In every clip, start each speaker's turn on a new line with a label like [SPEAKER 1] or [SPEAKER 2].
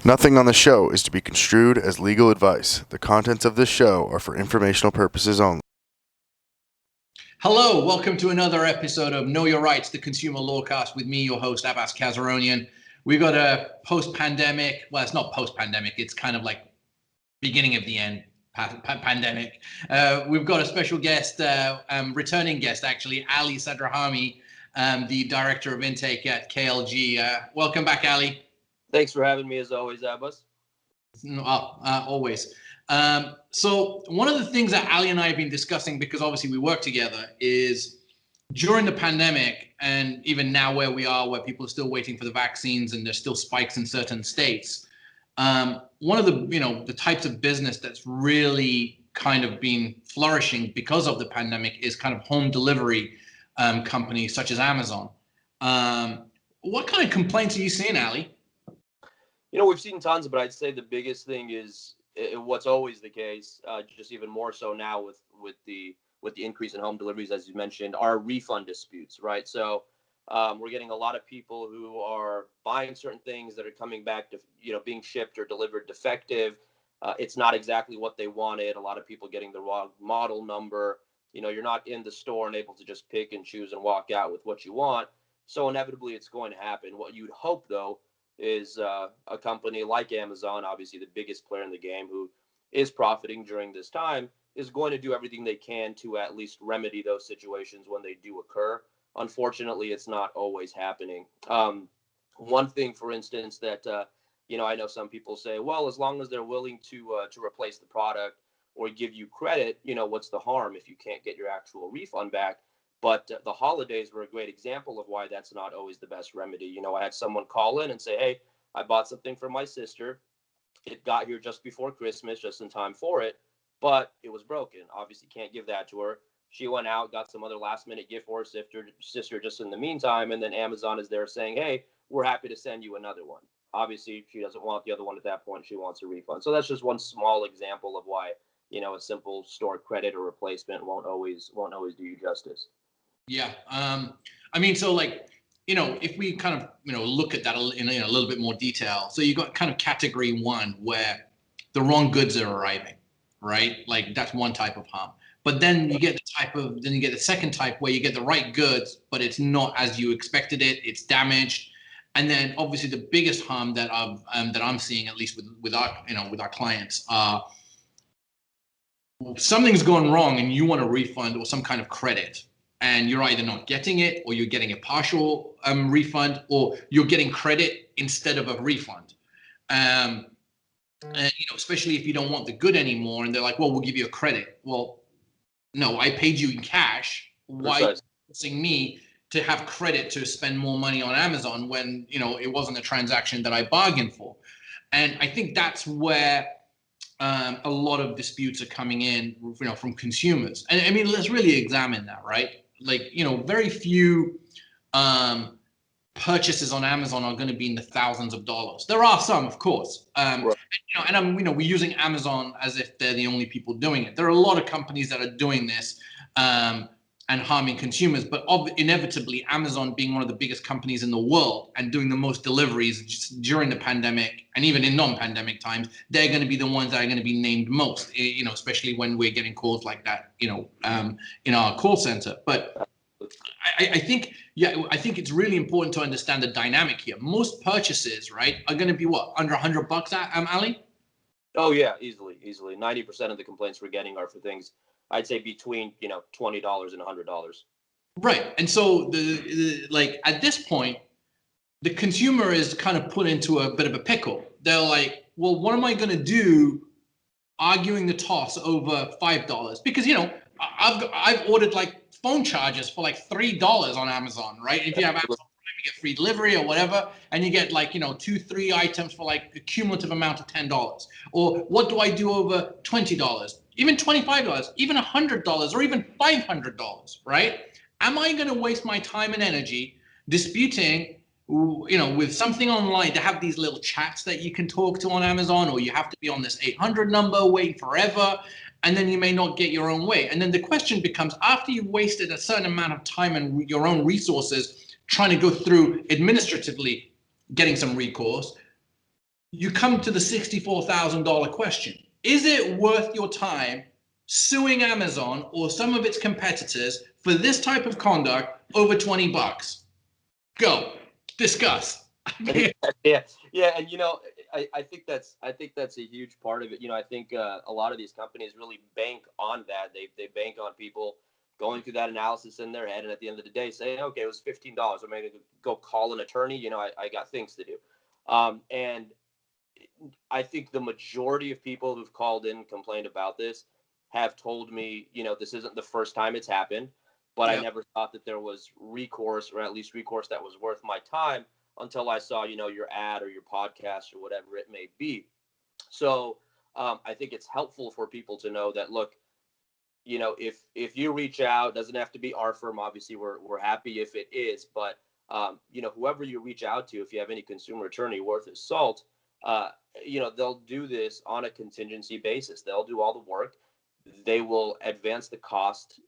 [SPEAKER 1] Nothing on the show is to be construed as legal advice. The contents of this show are for informational purposes only.
[SPEAKER 2] Hello, welcome to another episode of Know Your Rights, the Consumer Lawcast with me, your host, Abbas Kazerounian. We've got a post-pandemic, well, it's not post-pandemic, it's kind of like beginning of the end pandemic. We've got a special guest, returning guest actually, Ali Sadrarhami, the Director of Intake at KLG. Welcome back, Ali.
[SPEAKER 3] Thanks for having me as always, Abbas.
[SPEAKER 2] Always. So one of the things that Ali and I have been discussing, because obviously we work together, is during the pandemic and even now where we are, where people are still waiting for the vaccines and there's still spikes in certain states. One of the types of business that's really kind of been flourishing because of the pandemic is kind of home delivery companies such as Amazon. What kind of complaints are you seeing, Ali?
[SPEAKER 3] We've seen tons, but I'd say the biggest thing is what's always the case, just even more so now with the increase in home deliveries, as you mentioned, are refund disputes, right? So we're getting a lot of people who are buying certain things that are coming back to, being shipped or delivered defective. It's not exactly what they wanted. A lot of people getting the wrong model number. You're not in the store and able to just pick and choose and walk out with what you want. So inevitably it's going to happen. What you'd hope, though, is a company like Amazon, obviously the biggest player in the game, who is profiting during this time, is going to do everything they can to at least remedy those situations when they do occur. Unfortunately, it's not always happening. One thing, for instance, that I know some people say, well, as long as they're willing to replace the product or give you credit, what's the harm if you can't get your actual refund back? But the holidays were a great example of why that's not always the best remedy. I had someone call in and say, hey, I bought something for my sister. It got here just before Christmas, just in time for it, but it was broken. Obviously can't give that to her. She went out, got some other last minute gift for her sister just in the meantime. And then Amazon is there saying, hey, we're happy to send you another one. Obviously she doesn't want the other one at that point. She wants a refund. So that's just one small example of why, a simple store credit or replacement won't always do you justice.
[SPEAKER 2] Yeah. If we kind of, look at that in a little bit more detail. So you got kind of category one where the wrong goods are arriving, right? Like that's one type of harm. But then you get the second type where you get the right goods, but it's not as you expected it. It's damaged. And then obviously the biggest harm that I'm seeing, at least with our clients, something's gone wrong and you want a refund or some kind of credit. And you're either not getting it, or you're getting a partial refund, or you're getting credit instead of a refund. And, especially if you don't want the good anymore, and they're like, "Well, we'll give you a credit." Well, no, I paid you in cash. Why are you forcing me to have credit to spend more money on Amazon when it wasn't a transaction that I bargained for? And I think that's where a lot of disputes are coming in, from consumers. And I mean, let's really examine that, right? Like, very few purchases on Amazon are going to be in the thousands of dollars. There are some, of course. Right. We're using Amazon as if they're the only people doing it. There are a lot of companies that are doing this and harming consumers, but inevitably Amazon, being one of the biggest companies in the world and doing the most deliveries just during the pandemic and even in non-pandemic times, they're going to be the ones that are going to be named most, especially when we're getting calls like that, in our call center. But I think it's really important to understand the dynamic here. Most purchases, right, are going to be under $100, Ali?
[SPEAKER 3] Oh yeah, easily. 90% of the complaints we're getting are for things, I'd say, between $20 and $100.
[SPEAKER 2] Right, and so at this point, the consumer is kind of put into a bit of a pickle. They're like, well, what am I going to do, arguing the toss over $5? Because I've ordered like phone chargers for like $3 on Amazon, right? If you have Amazon Prime, you get free delivery or whatever, and you get like 2-3 items for like a cumulative amount of $10. Or what do I do over $20? Even $25, even $100, or even $500, right? Am I going to waste my time and energy disputing, with something online to have these little chats that you can talk to on Amazon, or you have to be on this 800 number waiting forever, and then you may not get your own way? And then the question becomes, after you've wasted a certain amount of time and your own resources trying to go through administratively getting some recourse, you come to the $64,000 question. Is it worth your time suing Amazon or some of its competitors for this type of conduct over $20? Go. Discuss.
[SPEAKER 3] Yeah, and I think that's a huge part of it. I think a lot of these companies really bank on that. They bank on people going through that analysis in their head, and at the end of the day, say, okay, it was $15. I'm going to go call an attorney. I got things to do, and I think the majority of people who've called in and complained about this have told me, this isn't the first time it's happened, but I never thought that there was recourse, or at least recourse that was worth my time, until I saw, your ad or your podcast or whatever it may be. So I think it's helpful for people to know that, look, if you reach out, doesn't have to be our firm. Obviously, we're happy if it is, but whoever you reach out to, if you have any consumer attorney worth his salt, they'll do this on a contingency basis. They'll do all the work. They will advance the cost,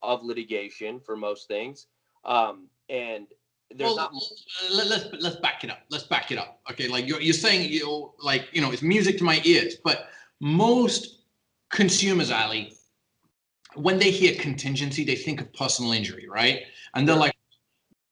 [SPEAKER 3] of litigation for most things. And there's not.
[SPEAKER 2] Let's back it up. Let's back it up. Okay, like you're saying, it's music to my ears. But most consumers, Ali, when they hear contingency, they think of personal injury, right? And they're like,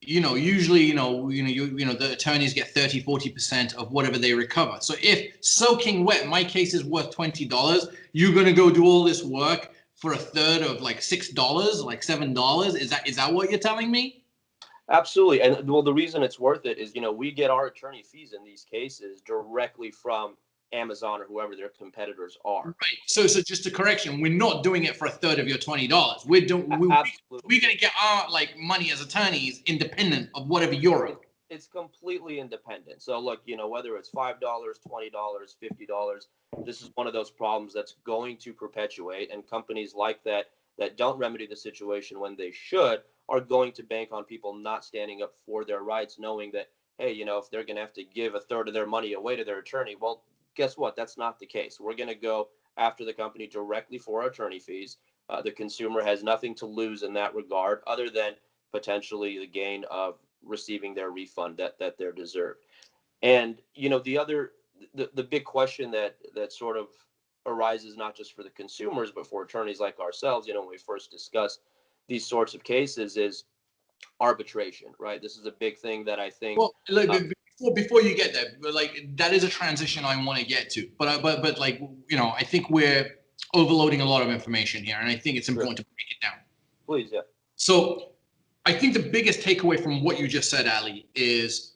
[SPEAKER 2] usually, the attorneys get 30-40% of whatever they recover. So if soaking wet, my case is worth $20, you're going to go do all this work for a third of like $6, like $7. Is that what you're telling me?
[SPEAKER 3] Absolutely. And well, the reason it's worth it is, we get our attorney fees in these cases directly from Amazon or whoever their competitors are.
[SPEAKER 2] Right. So just a correction, we're not doing it for a third of your $20. We're going to get our money as attorneys independent of whatever you're in.
[SPEAKER 3] It's completely independent. So look, whether it's $5, $20, $50, this is one of those problems that's going to perpetuate, and companies like that don't remedy the situation when they should are going to bank on people not standing up for their rights, knowing that, hey, if they're going to have to give a third of their money away to their attorney, well, guess what? That's not the case. We're going to go after the company directly for our attorney fees. The consumer has nothing to lose in that regard, other than potentially the gain of receiving their refund that they're deserved. And the big question that sort of arises, not just for the consumers but for attorneys like ourselves, when we first discuss these sorts of cases, is arbitration, right? This is a big thing that I think.
[SPEAKER 2] Well, look, before you get there, that is a transition I want to get to. But I think we're overloading a lot of information here, and I think it's important to break it down.
[SPEAKER 3] Please, yeah. So
[SPEAKER 2] I think the biggest takeaway from what you just said, Ali, is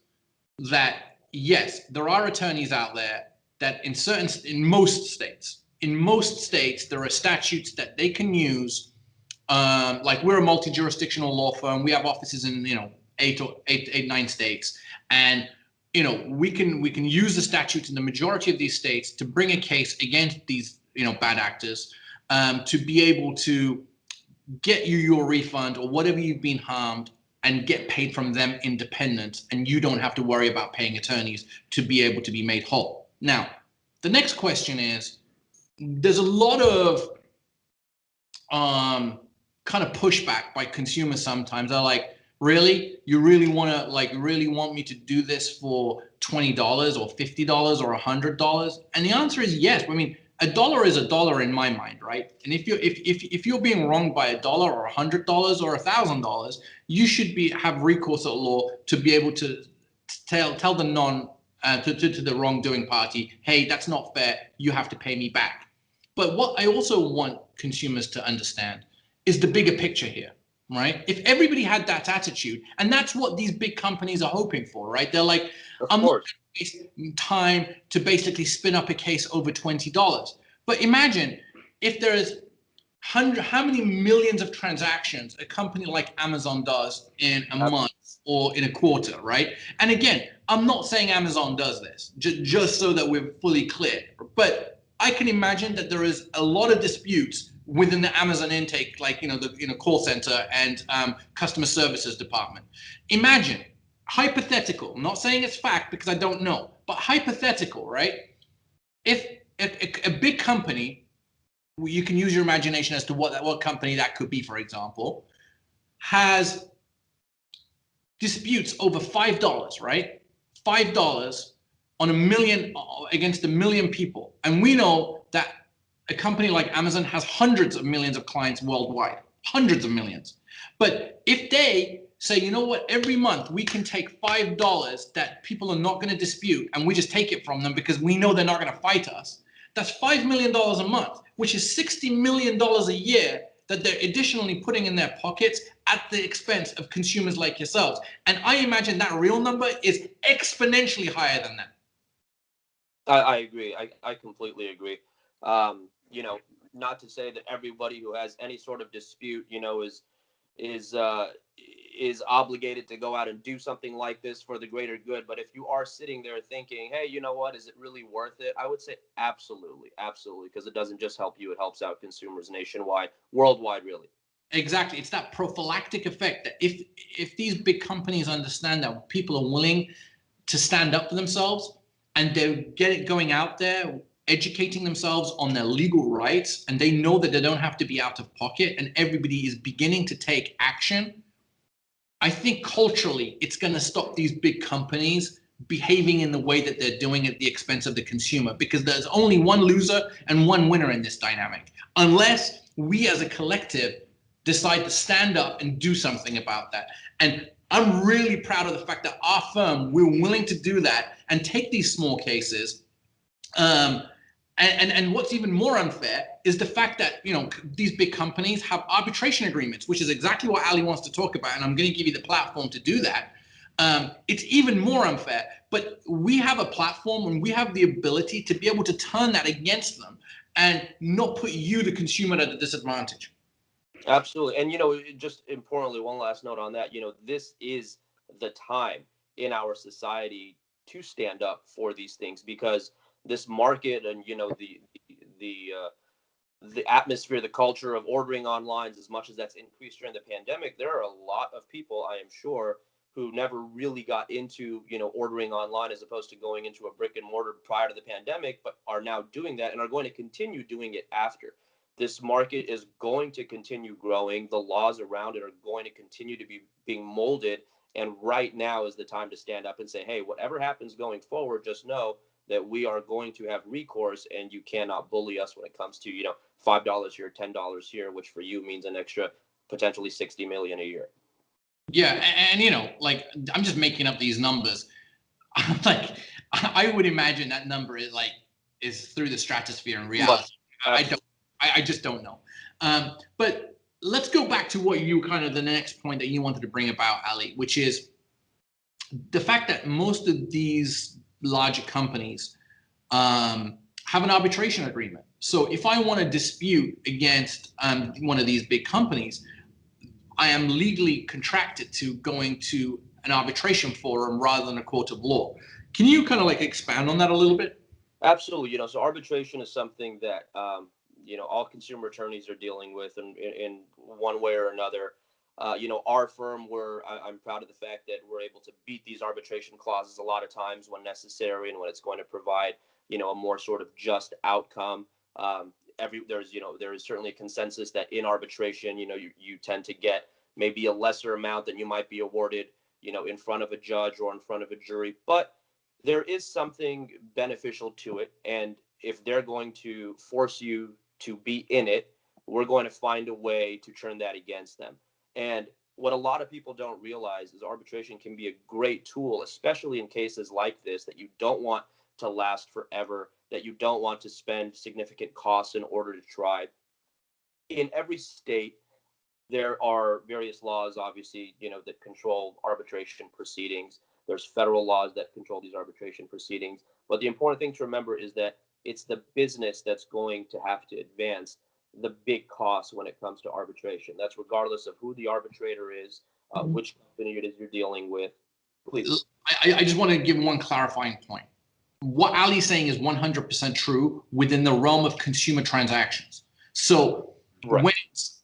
[SPEAKER 2] that yes, there are attorneys out there that in most states, there are statutes that they can use. Like we're a multi-jurisdictional law firm. We have offices in 9 states, and we can use the statutes in the majority of these states to bring a case against these bad actors, to be able to get you your refund or whatever you've been harmed, and get paid from them independent, and you don't have to worry about paying attorneys to be able to be made whole. Now, the next question is, there's a lot of kind of pushback by consumers sometimes. They're like, really? You really want me to do this for $20 or $50 or $100? And the answer is yes. I mean, $1 is $1 in my mind, right? And if you're being wronged by $1 or $100 or $1,000, you should have recourse at law to be able to tell the to the wrongdoing party, hey, that's not fair. You have to pay me back. But what I also want consumers to understand is the bigger picture here, right? If everybody had that attitude, and that's what these big companies are hoping for, right? They're like, I'm not going to waste time to basically spin up a case over $20. But imagine if there is how many millions of transactions a company like Amazon does in a month or in a quarter, right? And again, I'm not saying Amazon does this, just so that we're fully clear. But I can imagine that there is a lot of disputes within the Amazon intake, like the call center and customer services department. Imagine, hypothetical, I'm not saying it's fact because I don't know, but hypothetical, right? If a big company, you can use your imagination as to what company that could be, for example, has disputes over $5, right? $5 on against a million people. And we know that a company like Amazon has hundreds of millions of clients worldwide, hundreds of millions. But if they say, you know what, every month we can take $5 that people are not going to dispute, and we just take it from them because we know they're not going to fight us, that's $5 million a month, which is $60 million a year that they're additionally putting in their pockets at the expense of consumers like yourselves. And I imagine that real number is exponentially higher than that.
[SPEAKER 3] I agree. I completely agree. You know, not to say that everybody who has any sort of dispute, you know, is obligated to go out and do something like this for the greater good. But if you are sitting there thinking, hey, you know what, is it really worth it? I would say absolutely, because it doesn't just help you, it helps out consumers nationwide, worldwide, really.
[SPEAKER 2] Exactly. It's that prophylactic effect that if these big companies understand that people are willing to stand up for themselves and they're going out there educating themselves on their legal rights, and they know that they don't have to be out of pocket, and everybody is beginning to take action, I think culturally it's going to stop these big companies behaving in the way that they're doing at the expense of the consumer, because there's only one loser and one winner in this dynamic, unless we as a collective decide to stand up and do something about that. And I'm really proud of the fact that our firm, we're willing to do that and take these small cases. And what's even more unfair is the fact that, you know, these big companies have arbitration agreements, which is exactly what Ali wants to talk about, and I'm going to give you the platform to do that. It's even more unfair, but we have a platform and we have the ability to be able to turn that against them and not put you, the consumer, at a disadvantage.
[SPEAKER 3] Absolutely. And, you know, just importantly, one last note on that, you know, this is the time in our society to stand up for these things, because this market and, you know, the atmosphere, the culture of ordering online, as much as that's increased during the pandemic, there are a lot of people, I am sure, who never really got into, you know, ordering online as opposed to going into a brick and mortar prior to the pandemic, but are now doing that and are going to continue doing it after. This market is going to continue growing. The laws around it are going to continue to be being molded. And right now is the time to stand up and say, hey, whatever happens going forward, just know that we are going to have recourse, and you cannot bully us when it comes to, you know, $5 here, $10 here, which for you means an extra potentially 60 million a year.
[SPEAKER 2] Yeah, and you know, like, I'm just making up these numbers. Like, I would imagine that number is through the stratosphere in reality. I just don't know. But let's go back to what you the next point that you wanted to bring about, Ali, which is the fact that most of these larger companies have an arbitration agreement. So if I want to dispute against one of these big companies, I am legally contracted to going to an arbitration forum rather than a court of law. Can you expand on that a little bit?
[SPEAKER 3] Absolutely. You know, so arbitration is something that you know, all consumer attorneys are dealing with in one way or another. You know, our firm, I'm proud of the fact that we're able to beat these arbitration clauses a lot of times when necessary and when it's going to provide, you know, a more sort of just outcome. There is certainly a consensus that in arbitration, you know, you tend to get maybe a lesser amount than you might be awarded, you know, in front of a judge or in front of a jury, but there is something beneficial to it. And if they're going to force you to be in it, we're going to find a way to turn that against them. And what a lot of people don't realize is arbitration can be a great tool, especially in cases like this that you don't want to last forever, that you don't want to spend significant costs in order to try. In every state, there are various laws, obviously, you know, that control arbitration proceedings. There's federal laws that control these arbitration proceedings. But the important thing to remember is that it's the business that's going to have to advance the big costs when it comes to arbitration. That's regardless of who the arbitrator is, which company it is you're dealing with. Please.
[SPEAKER 2] I just want to give one clarifying point. What Ali's saying is 100% true within the realm of consumer transactions. So right.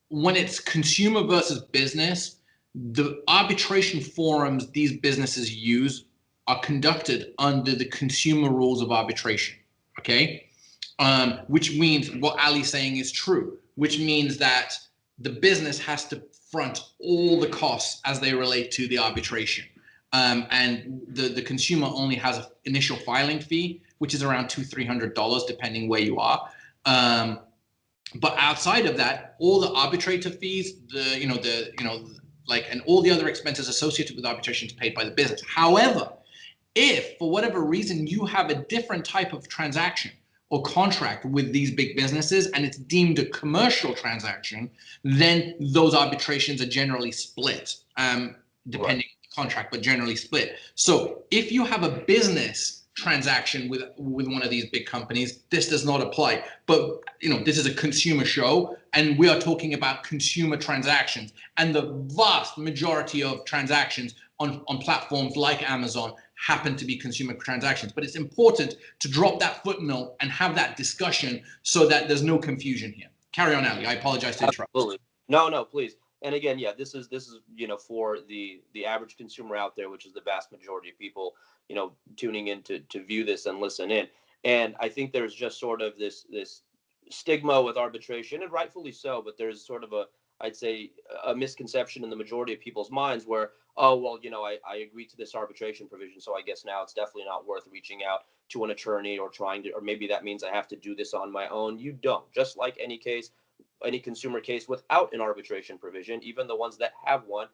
[SPEAKER 2] when it's consumer versus business, the arbitration forums these businesses use are conducted under the consumer rules of arbitration, okay? Which means what Ali's saying is true, which means that the business has to front all the costs as they relate to the arbitration. and the consumer only has an initial filing fee, which is around $200-300 depending where you are. But outside of that, all the arbitrator fees, and all the other expenses associated with arbitration is paid by the business. However, if for whatever reason you have a different type of transaction or contract with these big businesses and it's deemed a commercial transaction, then those arbitrations are generally split, depending on the contract, but generally split. So if you have a business transaction with one of these big companies, this does not apply. But this is a consumer show, and we are talking about consumer transactions, and the vast majority of transactions on platforms like Amazon happen to be consumer transactions. But it's important to drop that footnote and have that discussion so that there's no confusion here. Carry on, Ali. I apologize to interrupt.
[SPEAKER 3] Absolutely. No, please. And again, yeah, this is for the average consumer out there, which is the vast majority of people, tuning in to view this and listen in. And I think there's just sort of this stigma with arbitration, and rightfully so, but there's sort of I'd say a misconception in the majority of people's minds where, oh, well, I agreed to this arbitration provision, so I guess now it's definitely not worth reaching out to an attorney or or maybe that means I have to do this on my own. You don't. Just like any consumer case without an arbitration provision, even the ones that have one,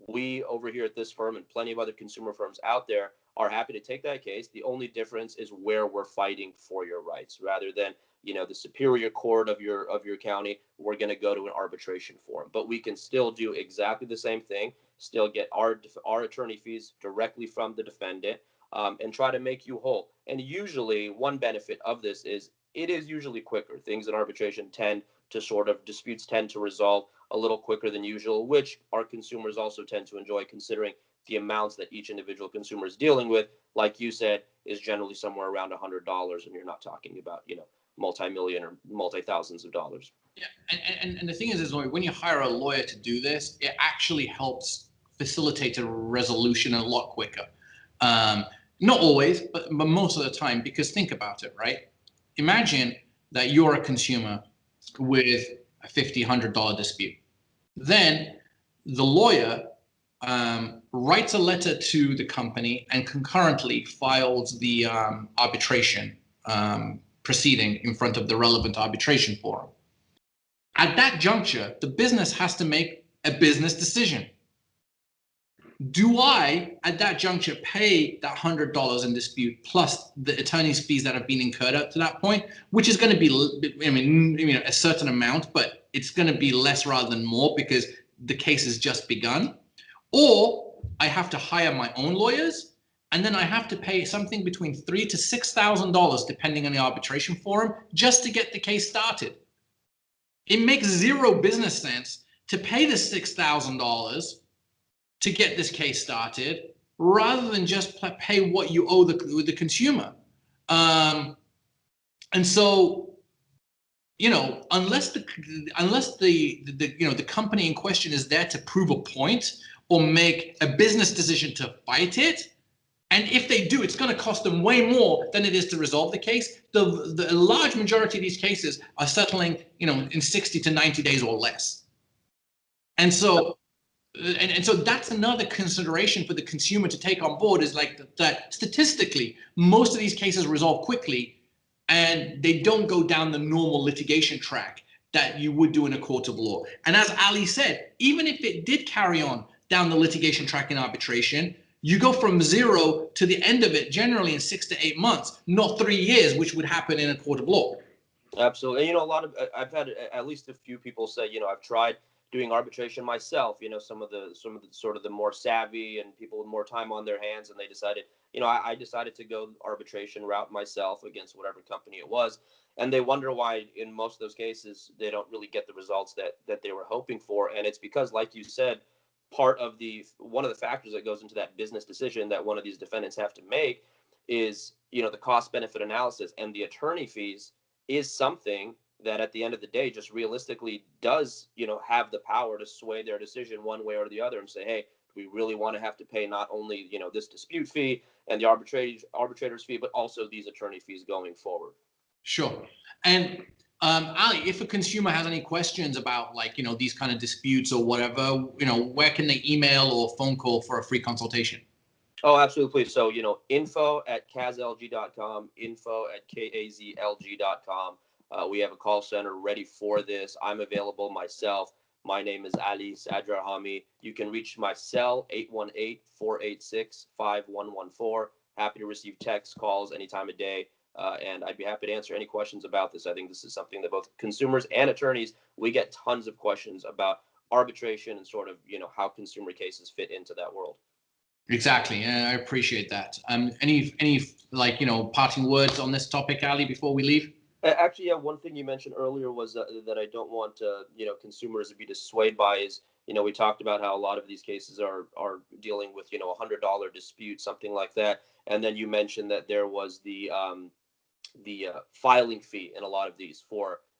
[SPEAKER 3] we over here at this firm and plenty of other consumer firms out there are happy to take that case. The only difference is where we're fighting for your rights rather than, the superior court of your county. We're going to go to an arbitration forum, but we can still do exactly the same thing, still get our attorney fees directly from the defendant, and try to make you whole. And usually one benefit of this is it is usually quicker. Things in arbitration disputes tend to resolve a little quicker than usual, which our consumers also tend to enjoy, considering the amounts that each individual consumer is dealing with, like you said, is generally somewhere around $100, and you're not talking about, multi-million or multi-thousands of dollars.
[SPEAKER 2] Yeah, and the thing is when you hire a lawyer to do this, it actually helps facilitate a resolution a lot quicker. Not always, but most of the time, because think about it, right? Imagine that you're a consumer with a $50-100 dispute. Then the lawyer writes a letter to the company and concurrently files the arbitration proceeding in front of the relevant arbitration forum. At that juncture, the business has to make a business decision. Do I, at that juncture, pay that $100 in dispute plus the attorney's fees that have been incurred up to that point, which is going to be, a certain amount, but it's going to be less rather than more because the case has just begun? Or I have to hire my own lawyers, and then I have to pay something between $3,000 to $6,000, depending on the arbitration forum, just to get the case started. It makes zero business sense to pay the $6,000 to get this case started, rather than just pay what you owe the consumer. And so, unless the company in question is there to prove a point or make a business decision to fight it, and if they do, it's going to cost them way more than it is to resolve the case. The large majority of these cases are settling, in 60 to 90 days or less. And so, so that's another consideration for the consumer to take on board, is like that statistically, most of these cases resolve quickly and they don't go down the normal litigation track that you would do in a court of law. And as Ali said, even if it did carry on down the litigation track in arbitration, you go from zero to the end of it generally in 6 to 8 months, not 3 years, which would happen in a court of law.
[SPEAKER 3] Absolutely. And, I've had at least a few people say, I've tried doing arbitration myself, some of the sort of the more savvy and people with more time on their hands, and they decided, I decided to go arbitration route myself against whatever company it was, and they wonder why in most of those cases they don't really get the results that they were hoping for. And it's because, like you said, one of the factors that goes into that business decision that one of these defendants have to make is, the cost benefit analysis, and the attorney fees is something that at the end of the day just realistically does, have the power to sway their decision one way or the other and say, hey, we really want to have to pay not only, this dispute fee and the arbitrator's fee, but also these attorney fees going forward.
[SPEAKER 2] Sure. And Ali, if a consumer has any questions about these kind of disputes or whatever, where can they email or phone call for a free consultation?
[SPEAKER 3] Oh, absolutely. Please. So, info@kazlg.com, info@kazlg.com. We have a call center ready for this. I'm available myself. My name is Ali Sadrarhami. You can reach my cell, 818-486-5114. Happy to receive texts, calls any time of day. And I'd be happy to answer any questions about this. I think this is something that both consumers and attorneys, we get tons of questions about arbitration and sort of, how consumer cases fit into that world.
[SPEAKER 2] Exactly, and I appreciate that. Any parting words on this topic, Ali, before we leave?
[SPEAKER 3] Actually, yeah, one thing you mentioned earlier was that I don't want consumers to be dissuaded by is, we talked about how a lot of these cases are dealing with, $100 dispute, something like that. And then you mentioned that there was the filing fee in a lot of these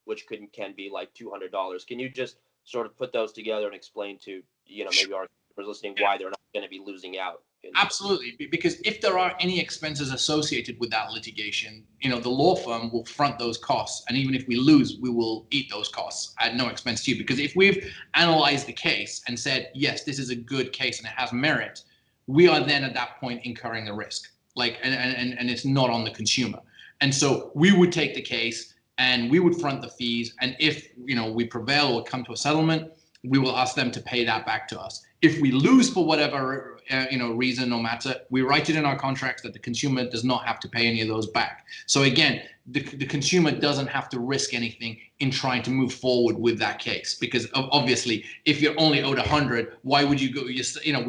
[SPEAKER 3] which can be like $200. Can you just sort of put those together and explain to, maybe our customers listening why they're not going to be losing out?
[SPEAKER 2] Absolutely, because if there are any expenses associated with that litigation, the law firm will front those costs, and even if we lose, we will eat those costs at no expense to you. Because if we've analyzed the case and said, yes, this is a good case and it has merit, we are then at that point incurring the risk, and it's not on the consumer. And so we would take the case and we would front the fees, and if we prevail or come to a settlement, we will ask them to pay that back to us. If we lose for whatever reason or matter, we write it in our contracts that the consumer does not have to pay any of those back. So again, the consumer doesn't have to risk anything in trying to move forward with that case, because obviously, if you're only owed 100, why would you go? We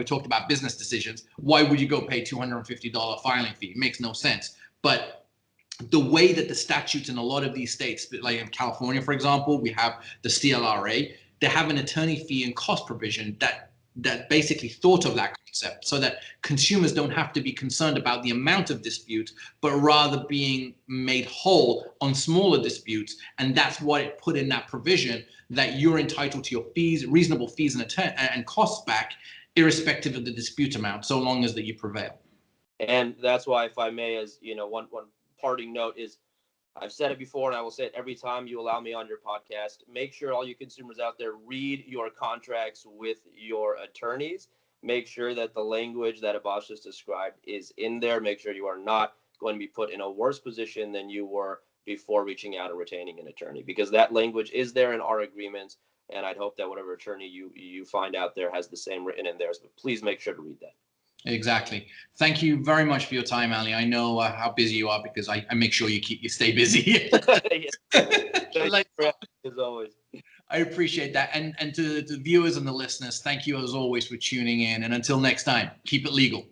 [SPEAKER 2] talked about business decisions. Why would you go pay $250 filing fee? It makes no sense. But the way that the statutes in a lot of these states, like in California, for example, we have the CLRA. They have an attorney fee and cost provision that basically thought of that concept so that consumers don't have to be concerned about the amount of dispute, but rather being made whole on smaller disputes. And that's what it put in that provision, that you're entitled to your fees, reasonable fees and costs back, irrespective of the dispute amount, so long as that you prevail.
[SPEAKER 3] And that's why, if I may, as one parting note is, I've said it before and I will say it every time you allow me on your podcast. Make sure all you consumers out there read your contracts with your attorneys. Make sure that the language that Abbas just described is in there. Make sure you are not going to be put in a worse position than you were before reaching out and retaining an attorney, because that language is there in our agreements. And I'd hope that whatever attorney you find out there has the same written in theirs. But please make sure to read that.
[SPEAKER 2] Exactly. Thank you very much for your time, Ali. I know how busy you are, because I make sure you stay busy.
[SPEAKER 3] As always.
[SPEAKER 2] I appreciate that. And to the viewers and the listeners, thank you as always for tuning in. And until next time, keep it legal.